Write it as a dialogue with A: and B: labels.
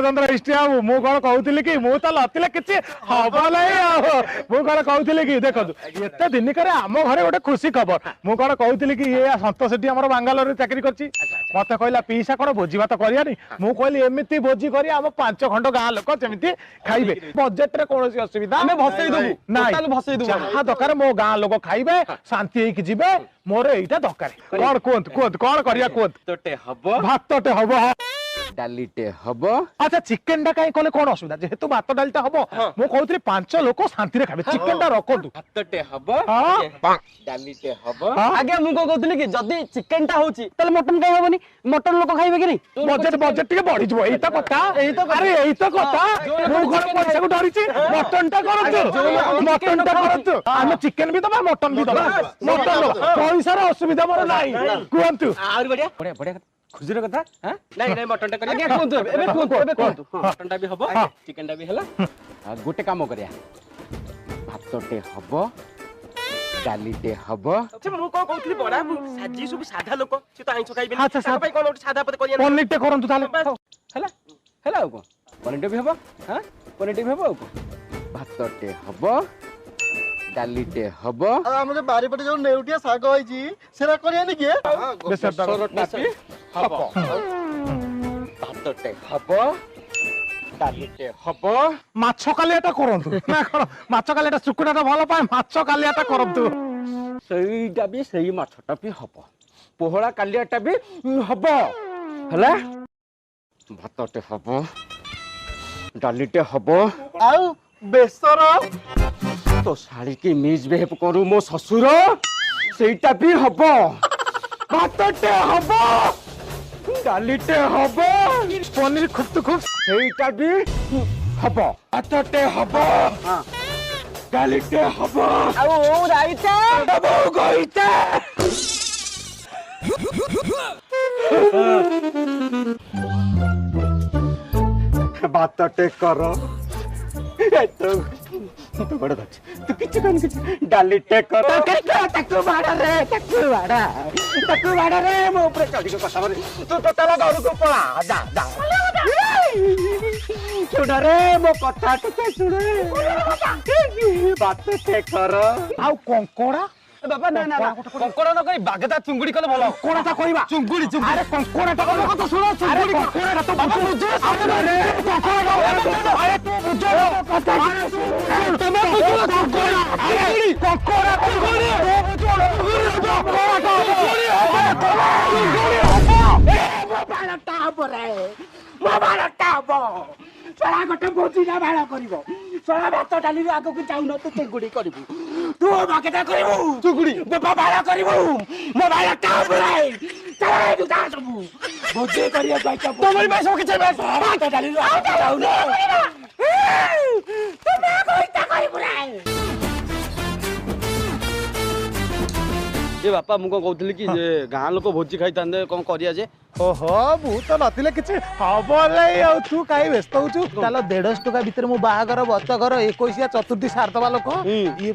A: मु कौन कहूली कि मुझे लतिले किसी हम ना मुझे कहूली कि देखो एत दिन कर आम घर गोटे खुशी खबर मु कौन कहूली कि ये सतोष शेट्टी आम बांगालोर चाकरी कर मत कहला पीसा कौन भोजी भात करियानी मु कहली एमती भोजी करी आम 5 खंड गाँ लोक जमी खाइबे बजेट रे कौन असुविधा जहाँ दरकार मो गाँ लोक खाइबे शांति जीवे मोर एटा दरकार कौन कहतु कौन करिया कहतु भातटे हम
B: डालीटे हब
A: अच्छा चिकेन टा कहीं कले कौन असुविधा जेहेतु भात डालटा हम मु कहूली 5 लोक शांति खाबे चिकेन टा रखतु
B: भातटे हब डालीटे हब
C: आगे मु को कहतली कि जदी चिकेन टा होची तले मटन काई होबनी मटन लोक खाइबे कि नहीं
A: बजेट टिके बढ़ी जबो एई त कथा अरे एई त कथा मु घर पैसा को डरिची मटन टा करतु हम चिकेन भी दबा मटन भी दबा मटन पैसा रो असुविधा मोर नाही कहंतु
B: और बढ़िया बढ़िया बढ़िया खुशी रो कथा हां नहीं मटन टा करिया
C: आगे कोंतु एबे कोंतु
B: मटन टा भी हबो चिकेन टा भी हला गोटे काम करिया भातटे हबो डालीटे हबो
C: अच्छा मु को कहतली बडा मु साजी सब साधा लोक से तो आइंछ खाइबे
A: अच्छा
C: साधा भाई कोन साधा पते करिया
A: पनीर टे करंतु ताले
B: हला हला को पनीर भी हबो हां पनीर भी हबो को भातटे हबो डालीटे हबो
D: हमरे बारी पटे जो नेउटिया साग होईची सेरा करियानी के
A: बेसरटा
B: टापी हबो भातटे हबो डालीटे हबो
A: माछ कालियाटा करंतु ना कोन माछ कालियाटा सुकुडाटा भलो पाए माछ कालियाटा करंतु
B: सेईटा भी सेई माछटा भी हबो पोहळा कालियाटा भी हबो हला भातटे हबो डालीटे हबो
D: आउ बेसर
B: तो शाड़ी की मिस बिहेव करू मो ससुर सेटा भी हबो भातटे हबो डालीटे हबो
A: पनीर खूब तो खूब
B: सेटा भी हबो भातटे हबो डालीटे हबो
C: आउ राइता
B: हबो गइता भातटे करो तू बड़ा दच तू किछ डालीटे कर तकु बाड़ा रे मो ऊपर चढ़ी के कथा मारे तू तो तला घर को पळा जा जा सुन रे मो कथा तो सुन बात ते कर
A: आउ कंकोड़ा
C: बाबा ना ना कंकोड़ा न करी बागदा चुंगुडी कले भलो
A: कोणाटा कहबा
C: चुंगुडी
A: अरे कंकोड़ाटा कहबा कत सुनो चुंगुडी कंकोड़ाटा तो बाबा बुझे अरे कंकोड़ा अरे तू बुझे पता तमे बुझो कंकोड़ा अरे कंकोड़ा सड़ा गोटे भोजी ना भाड़ा करिवो सड़ा भात डाली आगो को जाऊ न तू चुंगुडी करिवो तू बागदा करिवो चुंगुडी बाबा भाड़ा करिवो मो भाड़ा टाप रे चला तू जा सब भोजी करिया जाइचा तमरी पैसा के छे भात डाली आगो जाऊ न तमे कोइता करिवो रे
C: ए बापा मु को कहतली कि जे गां लोक भोजी खाइ तांदे कोन करिया जे
A: ओहो मु तो नथिले किछि हबले आ तू काई व्यस्त होछु चलो 150 टका भीतर मु बाहागर बत घर 21 चतुर्थी सारतबा लोक ये